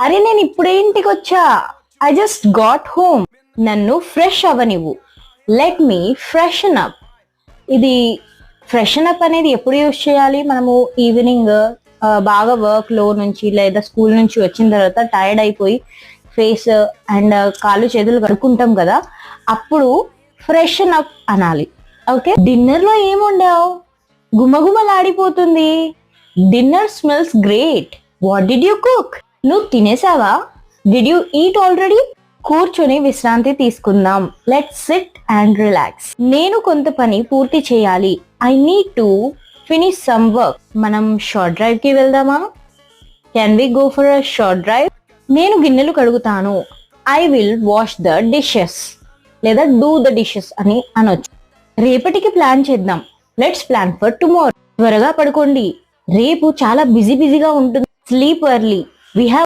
అరే నేను ఇప్పుడే ఇంటికి వచ్చా. I just got home. నన్ను ఫ్రెష్ అవ్వనివ్వు. Let me freshen up. ఇది ఫ్రెషన్ అప్ అనేది ఎప్పుడు యూజ్ చేయాలి? మనము ఈవినింగ్ బాగా వర్క్ లో నుంచి లేదా స్కూల్ నుంచి వచ్చిన తర్వాత టైర్డ్ అయిపోయి ఫేస్ అండ్ కాళ్ళు చేతులు కడుక్కుంటాం కదా, అప్పుడు ఫ్రెషన్ అప్ అనాలి. ఓకే, డిన్నర్ లో ఏముండావు? గుమగుమలాడిపోతుంది. Dinner smells great. What did you cook? నువ్వు తినేసావా? Did you eat already? కూర్చొని విశ్రాంతి తీసుకుందాం. Let's sit and relax. నేను కొంత పని పూర్తి చేయాలి. I need to finish some work. మనం షార్ట్ డ్రైవ్ కి వెళ్దామా? Can we go for a short drive? నేను గిన్నెలు కడుగుతాను. I will wash the dishes లేదా డూ ద డిషెస్ అని అనొచ్చు. రేపటికి ప్లాన్ చేద్దాం. Let's plan for tomorrow. త్వరగా పడుకోండి, రేపు చాలా బిజీగా ఉంటుంది. Sleep early. We have